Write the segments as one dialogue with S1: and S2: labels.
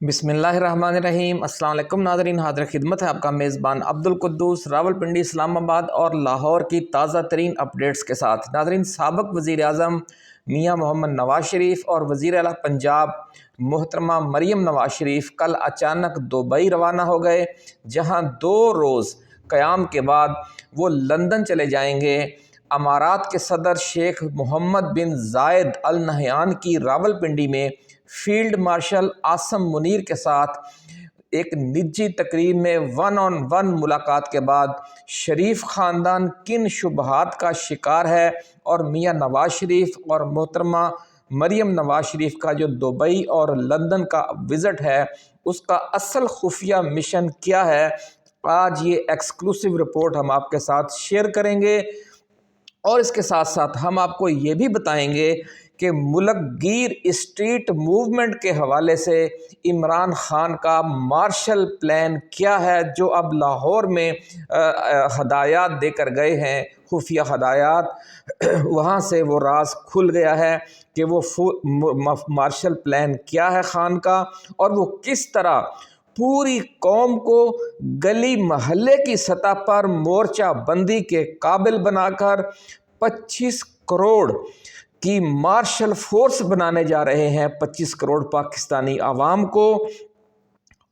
S1: बिस्मिल्लाहिर्रहमानिर्रहीम। अस्सलाम वालेकुम नाज़रीन, हाज़िर खिदमत है आपका मेज़बान अब्दुल कुद्दूस रावलपिंडी, इस्लामाबाद और लाहौर की ताज़ा तरीन अपडेट्स के साथ। नाज़रीन, साबिक़ वज़ीर आज़म मियाँ मोहम्मद नवाज़ शरीफ और वज़ीर आला पंजाब मोहतरमा मरियम नवाज़ शरीफ कल अचानक दुबई रवाना हो गए, जहाँ 2 रोज़ क़याम के बाद वो लंदन चले जाएंगे। अमारात के सदर शेख मोहम्मद बिन ज़ायद अल नहयान की रावलपिंडी में फील्ड मार्शल आसम मुनीर के साथ एक निजी तकरीब में 1-on-1 मुलाकात के बाद शरीफ ख़ानदान किन शुबहात का शिकार है और मियाँ नवाज़ शरीफ और मोहतरमा मरियम नवाज़ शरीफ का जो दुबई और लंदन का विज़िट है उसका असल खुफिया मिशन क्या है, आज ये एक्सक्लूसिव रिपोर्ट हम आपके साथ शेयर करेंगे। और इसके साथ साथ हम आपको ये भी बताएंगे कि मुल्क गिर स्ट्रीट मूवमेंट के हवाले से इमरान खान का मार्शल प्लान क्या है, जो अब लाहौर में हदायत देकर गए हैं, खुफिया हदायत। वहाँ से वो राज खुल गया है कि वो मार्शल प्लान क्या है खान का, और वो किस तरह पूरी कौम को गली महल्ले की सतह पर मोर्चा बंदी के काबिल बनाकर 25 करोड़ की मार्शल फोर्स बनाने जा रहे हैं, 25 करोड़ पाकिस्तानी आवाम को।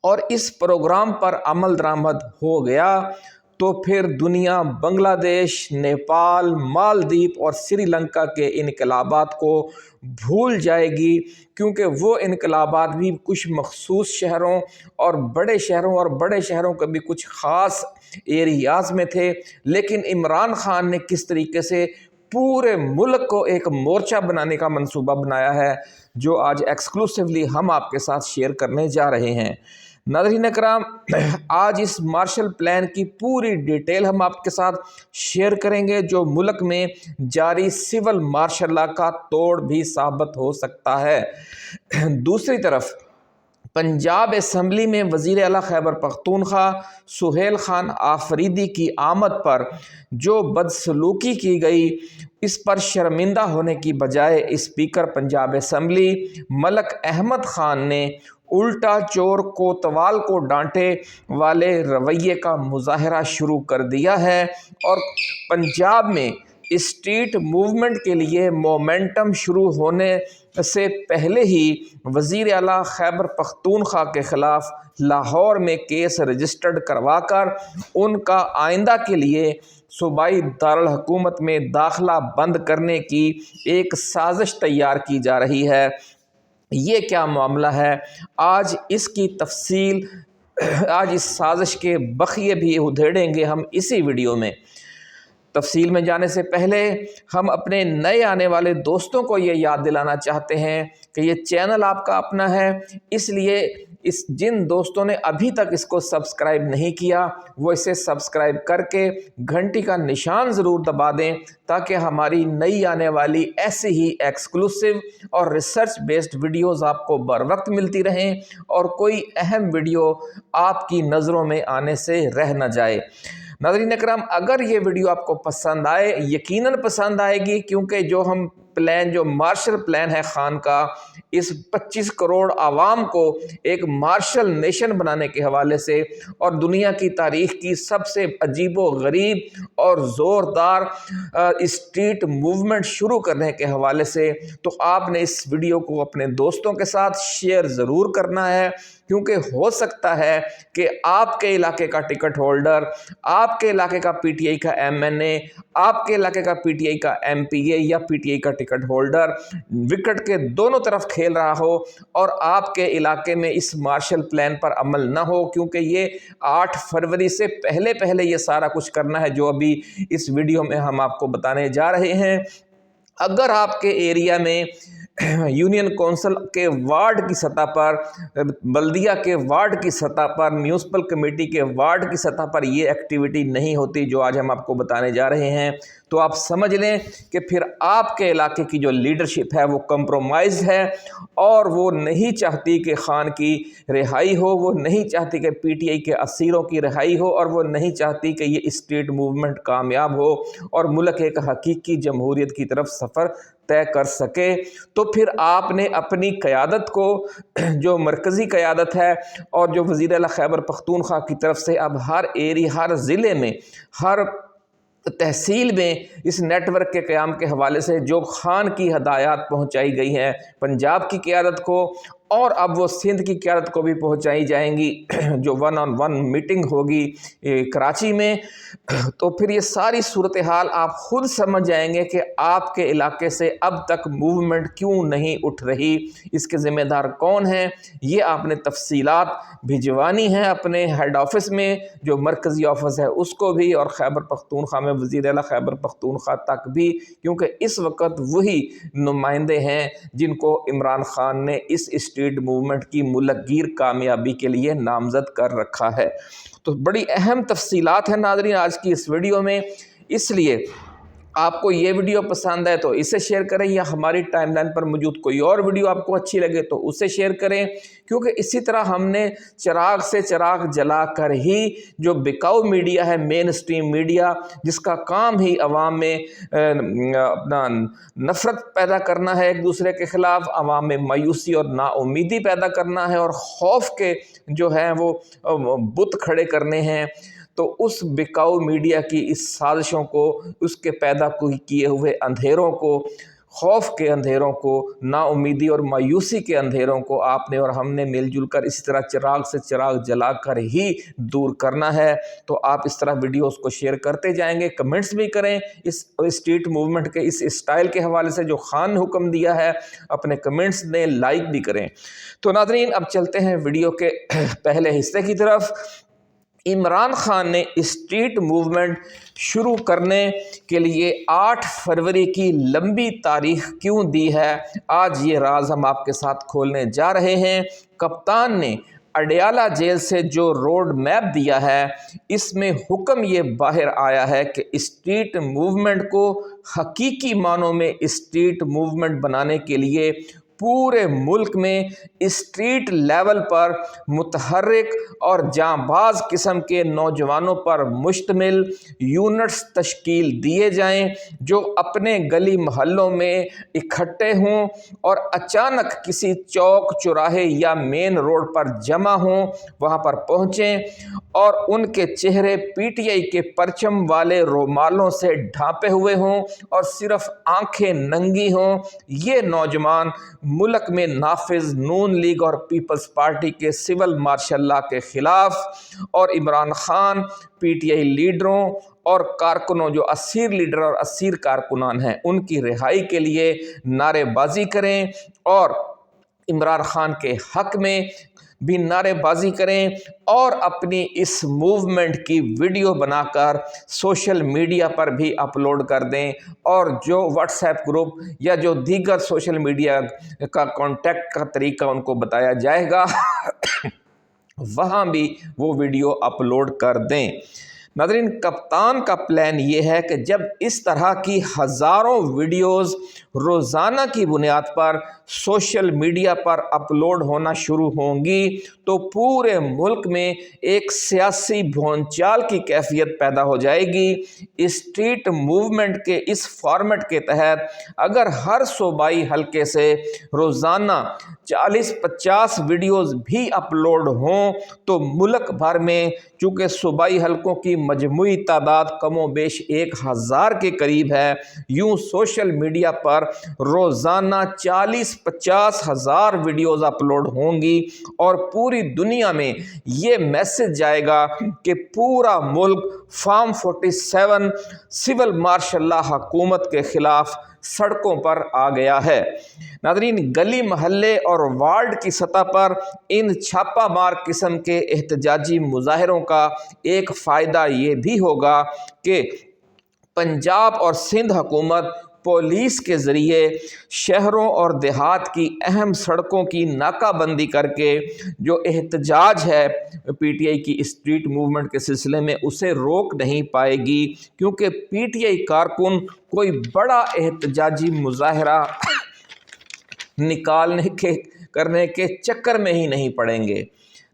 S1: और इस प्रोग्राम पर अमल दरामद हो गया तो फिर दुनिया बांग्लादेश, नेपाल, मालदीव और श्रीलंका के इनकलाबात को भूल जाएगी, क्योंकि वो इनकलाबात भी कुछ मखसूस शहरों और बड़े शहरों के भी कुछ ख़ास एरियाज़ में थे। लेकिन इमरान खान ने किस तरीके से पूरे मुल्क को एक मोर्चा बनाने का मंसूबा बनाया है, जो आज एक्सक्लूसिवली हम आपके साथ शेयर करने जा रहे हैं। नाज़रीन इकराम, आज इस मार्शल प्लान की पूरी डिटेल हम आपके साथ शेयर करेंगे, जो मुल्क में जारी सिविल मार्शल लॉ का तोड़ भी साबित हो सकता है। दूसरी तरफ पंजाब असम्बली में वज़ीर आला खैबर पख्तूनख्वा सुहेल खान आफरीदी की आमद पर जो बदसलूकी की गई, इस पर शर्मिंदा होने की बजाय स्पीकर पंजाब असम्बली मलक अहमद खान ने उल्टा चोर कोतवाल को डांटे वाले रवैये का मुजाहरा शुरू कर दिया है। और पंजाब में स्ट्रीट मूवमेंट के लिए मोमेंटम शुरू होने से पहले ही वज़ीर आला खैबर पख्तूनख्वा के ख़िलाफ़ लाहौर में केस रजिस्टर्ड करवाकर उनका आइंदा के लिए सूबाई दारुल हुकूमत में दाखिला बंद करने की एक साजिश तैयार की जा रही है। ये क्या मामला है, आज इसकी तफसील, आज इस साजिश के बखिए भी उधेड़ेंगे हम इसी वीडियो में। तफसील में जाने से पहले हम अपने नए आने वाले दोस्तों को ये याद दिलाना चाहते हैं कि ये चैनल आपका अपना है, इसलिए जिन दोस्तों ने अभी तक इसको सब्सक्राइब नहीं किया वो इसे सब्सक्राइब करके घंटी का निशान ज़रूर दबा दें, ताकि हमारी नई आने वाली ऐसी ही एक्सक्लूसिव और रिसर्च बेस्ड वीडियोज़ आपको बर वक्त मिलती रहें और कोई अहम वीडियो आपकी नज़रों में आने से रह न जाए। नाज़रीन इकराम, अगर ये वीडियो आपको पसंद आए, यकीनन पसंद आएगी, क्योंकि जो मार्शल प्लान है खान का, इस 25 करोड़ आवाम को एक मार्शल नेशन बनाने के हवाले से और दुनिया की तारीख़ की सबसे अजीबो गरीब और ज़ोरदार स्ट्रीट मूवमेंट शुरू करने के हवाले से, तो आपने इस वीडियो को अपने दोस्तों के साथ शेयर ज़रूर करना है, क्योंकि हो सकता है कि आपके इलाके का टिकट होल्डर, आपके इलाके का पीटीआई का एमएनए, आपके इलाके का पीटीआई का एमपीए या पीटीआई का टिकट होल्डर विकेट के दोनों तरफ खेल रहा हो और आपके इलाके में इस मार्शल प्लान पर अमल ना हो, क्योंकि ये 8 फरवरी से पहले ये सारा कुछ करना है जो अभी इस वीडियो में हम आपको बताने जा रहे हैं। अगर आपके एरिया में यूनियन कौंसिल के वार्ड की सतह पर, बल्दिया के वार्ड की सतह पर, म्यूनसिपल कमेटी के वार्ड की सतह पर ये एक्टिविटी नहीं होती जो आज हम आपको बताने जा रहे हैं, तो आप समझ लें कि फिर आपके इलाके की जो लीडरशिप है वो कंप्रोमाइज़ है और वो नहीं चाहती कि खान की रिहाई हो, वो नहीं चाहती कि पीटीआई के असीरों की रिहाई हो, और वो नहीं चाहती कि ये स्ट्रीट मूवमेंट कामयाब हो और मुल्क एक हकीकी जमहूरियत की तरफ सफ़र طے کر سکے، تو پھر آپ نے اپنی قیادت کو، جو مرکزی قیادت ہے اور جو وزیر اعلیٰ خیبر پختونخوا کی طرف سے اب ہر ایریا، ہر ضلع میں، ہر تحصیل میں اس نیٹ ورک کے قیام کے حوالے سے جو خان کی ہدایات پہنچائی گئی ہیں پنجاب کی قیادت کو، اور اب وہ سندھ کی قیادت کو بھی پہنچائی جائیں گی، جو 1 on 1 میٹنگ ہوگی کراچی میں، تو پھر یہ ساری صورتحال آپ خود سمجھ جائیں گے کہ آپ کے علاقے سے اب تک موومنٹ کیوں نہیں اٹھ رہی، اس کے ذمہ دار کون ہیں۔ یہ آپ نے تفصیلات بھجوانی ہیں اپنے ہیڈ آفس میں، جو مرکزی آفس ہے اس کو بھی، اور خیبر پختونخوا میں وزیر اعلیٰ خیبر پختونخوا تک بھی، کیونکہ اس وقت وہی نمائندے ہیں جن کو عمران خان نے اس اسٹریٹ موومنٹ کی ملک گیر کامیابی کے لیے نامزد کر رکھا ہے۔ تو بڑی اہم تفصیلات ہیں ناظرین آج کی اس ویڈیو میں، اس لیے آپ کو یہ ویڈیو پسند ہے تو اسے شیئر کریں، یا ہماری ٹائم لائن پر موجود کوئی اور ویڈیو آپ کو اچھی لگے تو اسے شیئر کریں، کیونکہ اسی طرح ہم نے چراغ سے چراغ جلا کر ہی جو بکاؤ میڈیا ہے، مین اسٹریم میڈیا، جس کا کام ہی عوام میں اپنا نفرت پیدا کرنا ہے ایک دوسرے کے خلاف، عوام میں مایوسی اور نا امیدی پیدا کرنا ہے، اور خوف کے جو ہیں وہ بت کھڑے کرنے ہیں، تو اس بکاؤ میڈیا کی اس سازشوں کو، اس کے پیدا کیے ہوئے اندھیروں کو، خوف کے اندھیروں کو، نا امیدی اور مایوسی کے اندھیروں کو آپ نے اور ہم نے مل جل کر اسی طرح چراغ سے چراغ جلا کر ہی دور کرنا ہے۔ تو آپ اس طرح ویڈیوز کو شیئر کرتے جائیں گے، کمنٹس بھی کریں، اس اسٹریٹ موومنٹ کے اس اسٹائل کے حوالے سے جو خان نے حکم دیا ہے اپنے کمنٹس دیں، لائک بھی کریں۔ تو ناظرین اب چلتے ہیں ویڈیو کے پہلے حصے کی طرف۔ عمران خان نے اسٹریٹ موومنٹ شروع کرنے کے لیے 8 فروری کی لمبی تاریخ کیوں دی ہے، آج یہ راز ہم آپ کے ساتھ کھولنے جا رہے ہیں۔ کپتان نے اڈیالہ جیل سے جو روڈ میپ دیا ہے، اس میں حکم یہ باہر آیا ہے کہ اسٹریٹ موومنٹ کو حقیقی معنوں میں اسٹریٹ موومنٹ بنانے کے لیے پورے ملک میں اسٹریٹ لیول پر متحرک اور جانباز قسم کے نوجوانوں پر مشتمل یونٹس تشکیل دیے جائیں، جو اپنے گلی محلوں میں اکٹھے ہوں اور اچانک کسی چوک چوراہے یا مین روڈ پر جمع ہوں، وہاں پر پہنچیں اور ان کے چہرے پی ٹی آئی کے پرچم والے رومالوں سے ڈھانپے ہوئے ہوں اور صرف آنکھیں ننگی ہوں۔ یہ نوجوان ملک میں نافذ نون لیگ اور پیپلز پارٹی کے سول مارشل لا کے خلاف اور Imran Khan, P T I لیڈروں اور کارکنوں، جو اسیر لیڈر اور اسیر کارکنان ہیں، ان کی رہائی کے لیے نعرے بازی کریں، اور عمران خان کے حق میں بھی نعرے بازی کریں، اور اپنی اس موومنٹ کی ویڈیو بنا کر سوشل میڈیا پر بھی اپلوڈ کر دیں، اور جو واٹس ایپ گروپ یا جو دیگر سوشل میڈیا کا کانٹیکٹ کا طریقہ ان کو بتایا جائے گا وہاں بھی وہ ویڈیو اپلوڈ کر دیں۔ ناظرین کپتان کا پلان یہ ہے کہ جب اس طرح کی ہزاروں ویڈیوز روزانہ کی بنیاد پر سوشل میڈیا پر اپلوڈ ہونا شروع ہوں گی تو پورے ملک میں ایک سیاسی بھونچال کی کیفیت پیدا ہو جائے گی۔ اسٹریٹ موومنٹ کے اس فارمیٹ کے تحت اگر ہر صوبائی حلقے سے روزانہ 40-50 ویڈیوز بھی اپلوڈ ہوں تو ملک بھر میں، چونکہ صوبائی حلقوں کی مجموعی تعداد کم و بیش 1000 کے قریب ہے، یوں سوشل میڈیا پر روزانہ 40-50 ہزار ویڈیوز اپلوڈ ہوں گی، اور پوری دنیا میں یہ میسج جائے گا کہ پورا ملک فارم 47 سول مارشل لا حکومت کے خلاف سڑکوں پر آ گیا ہے۔ ناظرین گلی محلے اور وارڈ کی سطح پر ان چھاپہ مار قسم کے احتجاجی مظاہروں کا ایک فائدہ یہ بھی ہوگا کہ پنجاب اور سندھ حکومت پولیس کے ذریعے شہروں اور دیہات کی اہم سڑکوں کی ناکہ بندی کر کے جو احتجاج ہے پی ٹی آئی کی اسٹریٹ موومنٹ کے سلسلے میں اسے روک نہیں پائے گی، کیونکہ پی ٹی آئی کارکن کوئی بڑا احتجاجی مظاہرہ کرنے کے چکر میں ہی نہیں پڑیں گے۔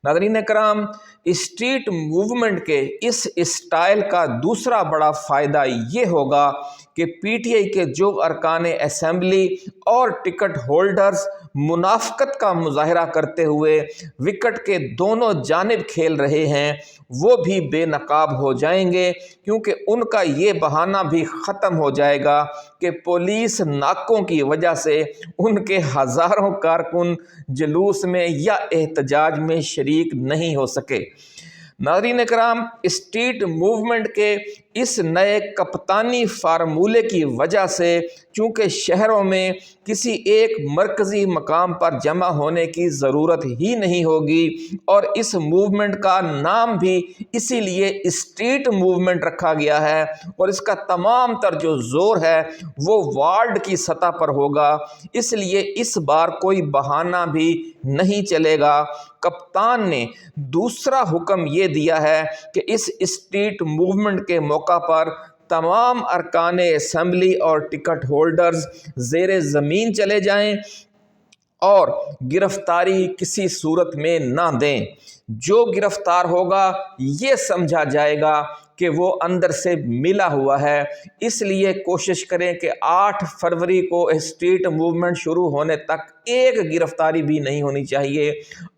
S1: ناظرین کرام، اسٹریٹ موومنٹ کے اس اسٹائل کا دوسرا بڑا فائدہ یہ ہوگا کہ پی ٹی آئی کے جو ارکان اسمبلی اور ٹکٹ ہولڈرز منافقت کا مظاہرہ کرتے ہوئے وکٹ کے دونوں جانب کھیل رہے ہیں وہ بھی بے نقاب ہو جائیں گے، کیونکہ ان کا یہ بہانہ بھی ختم ہو جائے گا کہ پولیس ناکوں کی وجہ سے ان کے ہزاروں کارکن جلوس میں یا احتجاج میں شریک نہیں ہو سکے۔ ناظرین اکرام، اسٹریٹ موومنٹ کے اس نئے کپتانی فارمولے کی وجہ سے چونکہ شہروں میں کسی ایک مرکزی مقام پر جمع ہونے کی ضرورت ہی نہیں ہوگی، اور اس موومنٹ کا نام بھی اسی لیے اسٹریٹ موومنٹ رکھا گیا ہے، اور اس کا تمام تر جو زور ہے وہ وارڈ کی سطح پر ہوگا، اس لیے اس بار کوئی بہانہ بھی نہیں چلے گا۔ کپتان نے دوسرا حکم یہ دیا ہے کہ اس اسٹریٹ موومنٹ کے موقع پر تمام ارکان اسمبلی اور ٹکٹ ہولڈرز زیر زمین چلے جائیں اور گرفتاری کسی صورت میں نہ دیں۔ جو گرفتار ہوگا یہ سمجھا جائے گا کہ وہ اندر سے ملا ہوا ہے، اس لیے کوشش کریں کہ 8 فروری کو اسٹریٹ موومنٹ شروع ہونے تک ایک گرفتاری بھی نہیں ہونی چاہیے۔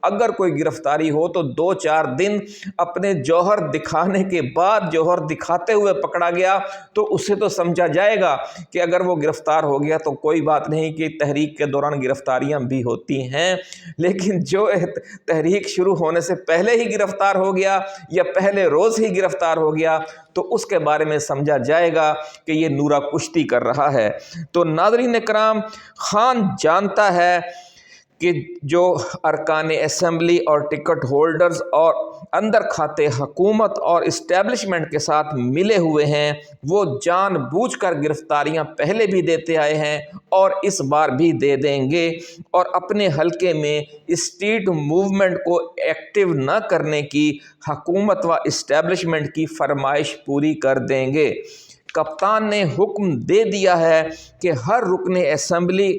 S1: اگر کوئی گرفتاری ہو تو 2-4 دن اپنے جوہر دکھانے کے بعد جوہر دکھاتے ہوئے پکڑا گیا تو اسے تو سمجھا جائے گا کہ اگر وہ گرفتار ہو گیا تو کوئی بات نہیں، کہ تحریک کے دوران گرفتاریاں بھی ہوتی ہیں، لیکن جو تحریک شروع ہونے سے پہلے ہی گرفتار ہو گیا یا پہلے روز ہی گرفتار ہو گیا تو اس کے بارے میں سمجھا جائے گا کہ یہ نورہ کشتی کر رہا ہے۔ تو ناظرین اکرام، خان جانتا ہے کہ جو ارکان اسمبلی اور ٹکٹ ہولڈرز اور اندر کھاتے حکومت اور اسٹیبلشمنٹ کے ساتھ ملے ہوئے ہیں، وہ جان بوجھ کر گرفتاریاں پہلے بھی دیتے آئے ہیں اور اس بار بھی دے دیں گے، اور اپنے حلقے میں اسٹریٹ موومنٹ کو ایکٹیو نہ کرنے کی حکومت و اسٹیبلشمنٹ کی فرمائش پوری کر دیں گے۔ کپتان نے حکم دے دیا ہے کہ ہر رکن اسمبلی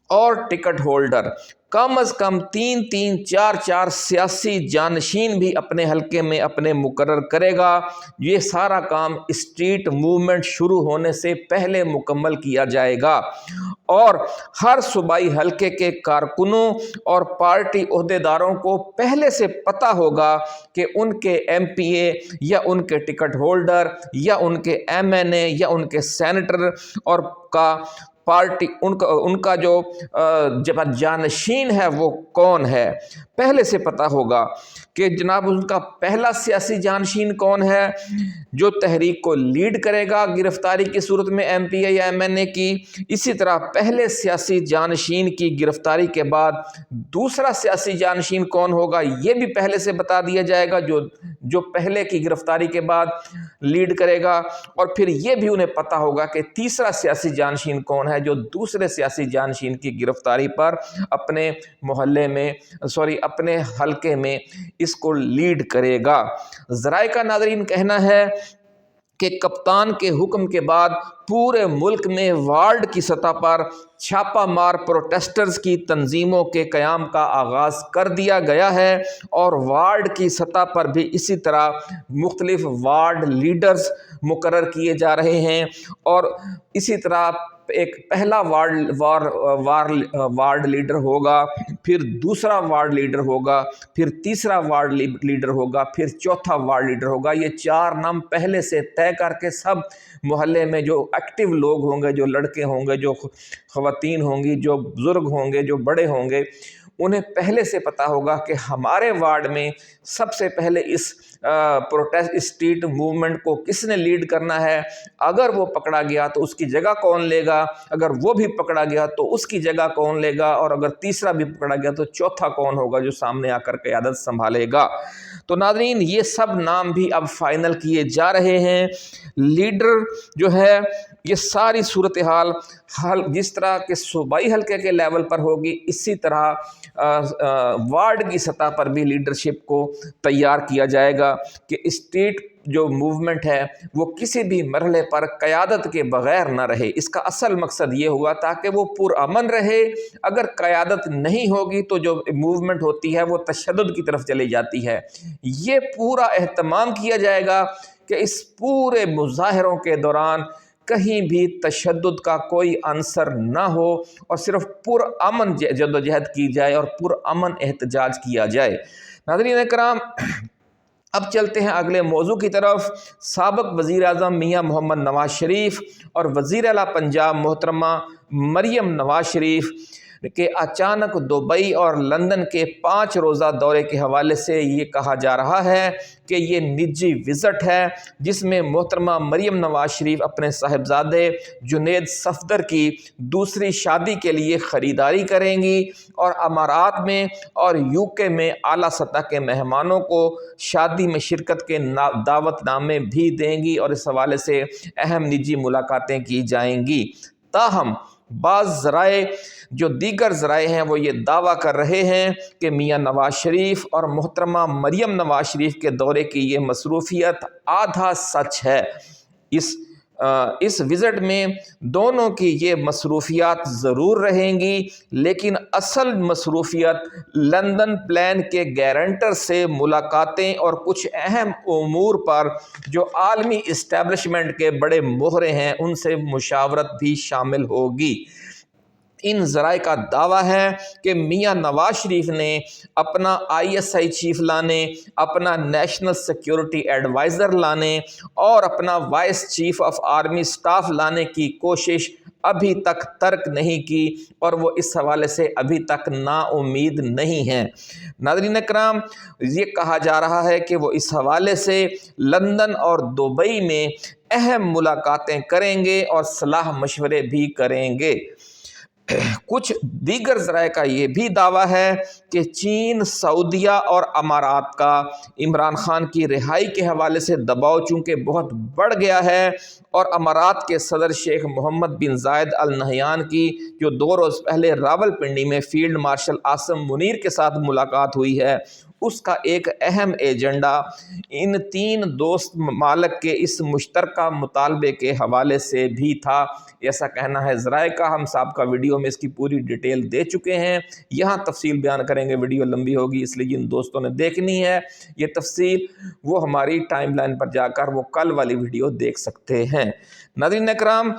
S1: اور ٹکٹ ہولڈر کم از کم 3-3 4-4 سیاسی جانشین بھی اپنے حلقے میں اپنے مقرر کرے گا۔ یہ سارا کام اسٹریٹ موومنٹ شروع ہونے سے پہلے مکمل کیا جائے گا، اور ہر صوبائی حلقے کے کارکنوں اور پارٹی عہدیداروں کو پہلے سے پتہ ہوگا کہ ان کے ایم پی اے یا ان کے ٹکٹ ہولڈر یا ان کے ایم این اے یا ان کے سینیٹر اور کا پارٹی ان کا جو جانشین ہے وہ کون ہے، پہلے سے پتہ ہوگا کہ جناب ان کا پہلا سیاسی جانشین کون ہے جو تحریک کو لیڈ کرے گا گرفتاری کی صورت میں ایم پی اے یا ایم این اے کی۔ اسی طرح پہلے سیاسی جانشین کی گرفتاری کے بعد دوسرا سیاسی جانشین کون ہوگا یہ بھی پہلے سے بتا دیا جائے گا جو پہلے کی گرفتاری کے بعد لیڈ کرے گا، اور پھر یہ بھی انہیں پتہ ہوگا کہ تیسرا سیاسی جانشین کون ہے جو دوسرے سیاسی جانشین کی گرفتاری پر اپنے محلے میں اپنے حلقے میں اس کو لیڈ کرے گا۔ ذرائع کا ناظرین کہنا ہے کہ کپتان کے حکم کے بعد پورے ملک میں وارڈ کی سطح پر چھاپہ مار پروٹیسٹرز کی تنظیموں کے قیام کا آغاز کر دیا گیا ہے، اور وارڈ کی سطح پر بھی اسی طرح مختلف وارڈ لیڈرز مقرر کیے جا رہے ہیں، اور اسی طرح ایک پہلا وارڈ لیڈر ہوگا، پھر دوسرا وارڈ لیڈر ہوگا، پھر تیسرا وارڈ لیڈر ہوگا، پھر چوتھا وارڈ لیڈر ہوگا۔ یہ 4 نام پہلے سے طے کر کے سب محلے میں جو ایکٹیو لوگ ہوں گے، جو لڑکے ہوں گے، جو خواتین ہوں گی، جو بزرگ ہوں گے، جو بڑے ہوں گے، انہیں پہلے سے پتہ ہوگا کہ ہمارے وارڈ میں سب سے پہلے اس پروٹیسٹ اسٹریٹ موومنٹ کو کس نے لیڈ کرنا ہے۔ اگر وہ پکڑا گیا تو اس کی جگہ کون لے گا، اگر وہ بھی پکڑا گیا تو اس کی جگہ کون لے گا، اور اگر تیسرا بھی پکڑا گیا تو چوتھا کون ہوگا جو سامنے آ کر قیادت سنبھالے گا۔ تو ناظرین، یہ سب نام بھی اب فائنل کیے جا رہے ہیں۔ لیڈر جو ہے، یہ ساری صورتحال جس طرح کے صوبائی حلقے کے لیول پر ہوگی، اسی طرح وارڈ کی سطح پر بھی لیڈرشپ کو تیار کیا جائے گا کہ اسٹریٹ جو موومنٹ ہے وہ کسی بھی مرحلے پر قیادت کے بغیر نہ رہے۔ اس کا اصل مقصد یہ ہوا تاکہ وہ پرامن رہے۔ اگر قیادت نہیں ہوگی تو جو موومنٹ ہوتی ہے وہ تشدد کی طرف چلی جاتی ہے۔ یہ پورا اہتمام کیا جائے گا کہ اس پورے مظاہروں کے دوران कहीं भी तशद्दुद का कोई अंसर ना हो और सिर्फ पुरअमन जद्दोजहद की जाए और पुरअमन एहतजाज किया जाए। नाज़रीन कराम, अब चलते हैं अगले मौजू की तरफ। साबिक़ वज़ीर आज़म मियाँ मोहम्मद नवाज शरीफ और वज़ीर आला पंजाब मोहतरमा मरियम नवाज शरीफ के अचानक दुबई और लंदन के 5 रोज़ा दौरे के हवाले से ये कहा जा रहा है कि ये निजी विज़िट है, जिसमें मोहतरमा मरियम नवाज शरीफ अपने साहिबजादे जुनैद सफदर की दूसरी शादी के लिए ख़रीदारी करेंगी और अमारात में और यूके में आला सतह के मेहमानों को शादी में शिरकत के दावतनामे भी देंगी और इस हवाले से अहम निजी मुलाकातें की जाएंगी। ताहम बाज़ ज़राए जो दीगर ज़राए हैं वो ये दावा कर रहे हैं कि मियाँ नवाज शरीफ और मोहतरमा मरियम नवाज शरीफ के दौरे की ये मसरूफ़ियत आधा सच है। इस विज़िट में दोनों की ये मसरूफ़ियात ज़रूर रहेंगी, लेकिन असल मसरूफ़ियत लंदन प्लान के गारंटर से मुलाकातें और कुछ अहम उमूर पर जो आलमी इस्टेब्लिशमेंट के बड़े मोहरे हैं उनसे मुशावरत भी शामिल होगी। इन ज़राए का दावा है कि मियाँ नवाज शरीफ ने अपना ISI चीफ लाने, अपना नेशनल सिक्योरिटी एडवाइज़र लाने और अपना vice chief of army staff लाने की कोशिश अभी तक तर्क नहीं की और वो इस हवाले से अभी तक नाउम्मीद नहीं हैं। नाज़रीन कराम, ये कहा जा रहा है कि वो इस हवाले से लंदन और दुबई में अहम मुलाकातें करेंगे और सलाह मशवरे भी करेंगे। कुछ दीगर ज़राए का ये भी दावा है कि चीन, सऊदिया और अमारात का इमरान खान की रिहाई के हवाले से दबाव चूँकि बहुत बढ़ गया है और अमारात के सदर शेख मोहम्मद बिन जायद अल नहयान की जो 2 रोज़ पहले रावलपिंडी में फील्ड मार्शल आसिम मुनीर के साथ मुलाकात हुई है, उसका एक अहम एजेंडा इन 3 दोस्त ममालिक के इस मुश्तरका मुतालबे के हवाले से भी था, ऐसा कहना है ज़राए का। हम साबिक़ा वीडियो में इसकी पूरी डिटेल दे चुके हैं, यहाँ तफसील बयान करेंगे, वीडियो लंबी होगी इसलिए जिन दोस्तों ने देखनी है ये तफसील वो हमारी टाइमलाइन पर जाकर वो कल वाली वीडियो देख सकते हैं। नाज़रीन कराम,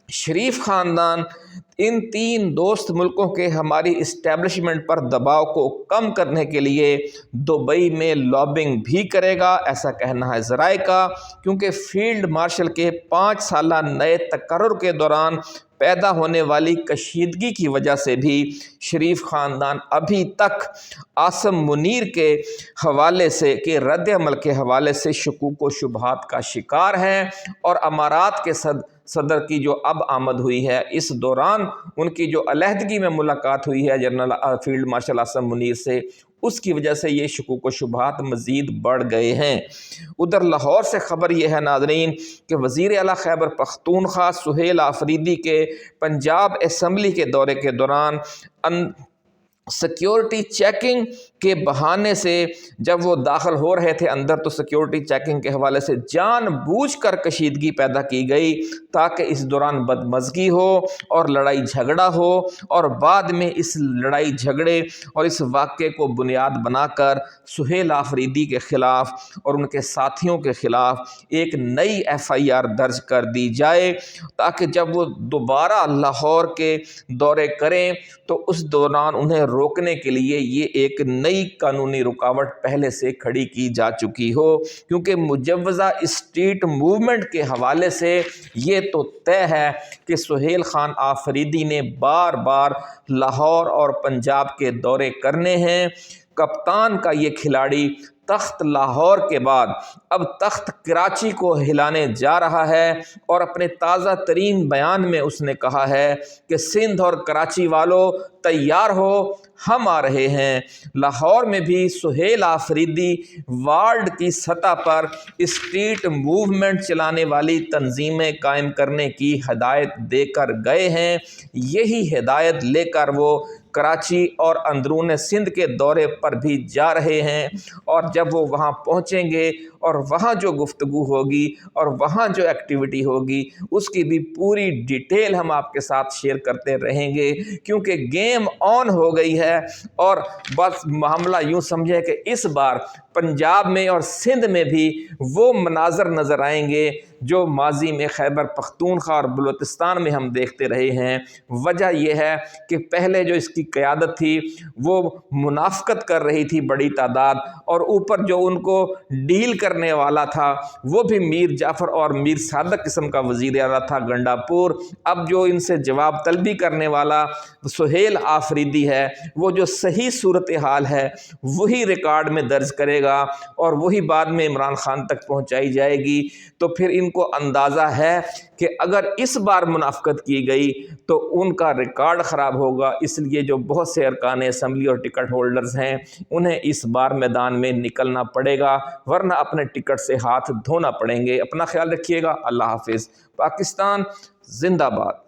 S1: शरीफ ख़ानदान इन 3 दोस्त मुल्कों के हमारी इस्टेब्लिशमेंट पर दबाव को कम करने के लिए दुबई में लॉबिंग भी करेगा, ऐसा कहना है ज़राए का, क्योंकि फील्ड मार्शल के 5 साला नए तकर्रुर के दौरान पैदा होने वाली कशीदगी की वजह से भी शरीफ ख़ानदान अभी तक आसिम मुनीर के हवाले से के रद्द अमल के हवाले से शकूक व शुबहात का शिकार है और अमारात के सदर की जो अब आमद हुई है, इस दौरान उनकी जो अलहदगी में मुलाकात हुई है general field marshal Asim Munir से, उसकी वजह से ये शकूक व शुबहात मज़ीद बढ़ गए हैं। उधर लाहौर से ख़बर यह है नाज़रीन कि वज़ीर आला खैबर पख्तूनख्वा सुहेल आफरीदी के पंजाब असम्बली के दौरे के दौरान सिक्योरिटी चेकिंग के बहाने से जब वो दाखिल हो रहे थे अंदर, तो सिक्योरिटी चेकिंग के हवाले से जानबूझकर कशीदगी पैदा की गई ताकि इस दौरान बदमज़गी हो और लड़ाई झगड़ा हो और बाद में इस लड़ाई झगड़े और इस वाक़े को बुनियाद बनाकर सुहेल आफरीदी के ख़िलाफ़ और उनके साथियों के ख़िलाफ़ एक नई FIR दर्ज कर दी जाए ताकि जब वो दोबारा लाहौर के दौरे करें तो उस दौरान उन्हें रोकने के लिए ये एक नई कानूनी रुकावट पहले से खड़ी की जा चुकी हो, क्योंकि मुजव्वज़ा स्ट्रीट मूवमेंट के हवाले से ये तो तय है कि सुहेल खान आफरीदी ने बार बार लाहौर और पंजाब के दौरे करने हैं। कप्तान का ये खिलाड़ी तख्त लाहौर के बाद अब तख्त कराची को हिलाने जा रहा है और अपने ताज़ा तरीन बयान में उसने कहा है कि सिंध और कराची वालों तैयार हो, हम आ रहे हैं। लाहौर में भी सुहेल आफरीदी वार्ड की सतह पर स्ट्रीट मूवमेंट चलाने वाली तंजीमें कायम करने की हदायत देकर गए हैं। यही हिदायत लेकर वो कराची और अंदरून सिंध के दौरे पर भी जा रहे हैं, और जब वो वहाँ पहुँचेंगे और वहाँ जो गुफ्तगू होगी और वहाँ जो एक्टिविटी होगी उसकी भी पूरी डिटेल हम आपके साथ शेयर करते रहेंगे, क्योंकि गेम ऑन हो गई है। और बस मामला यूँ समझे कि इस बार पंजाब में और सिंध में भी वो मनाजर नज़र आएंगे जो माजी में खैबर पख्तूनख्वा और बलूचिस्तान में हम देखते रहे हैं। वजह यह है कि पहले जो इसकी क़यादत थी वो मुनाफ़क़त कर रही थी बड़ी तादाद, और ऊपर जो उनको डील करने वाला था वो भी मीर जाफ़र और मीर सादक किस्म का वज़ीर आला था गंडापुर। अब जो इनसे जवाब तलबी करने वाला सुहेल आफरीदी है, वो जो सही सूरत हाल है वही रिकॉर्ड में दर्ज करेगा और वही बाद में इमरान खान तक पहुंचाई जाएगी। तो फिर इनको अंदाज़ा है कि अगर इस बार मुनाफ़क़त की गई तो उनका रिकॉर्ड ख़राब होगा, इसलिए जो बहुत से अरकान असम्बली और टिकट होल्डर्स हैं उन्हें इस बार मैदान में निकलना पड़ेगा, वरना अपने टिकट से हाथ धोना पड़ेंगे। अपना ख्याल रखिएगा। अल्लाह हाफिज़। पाकिस्तान जिंदाबाद।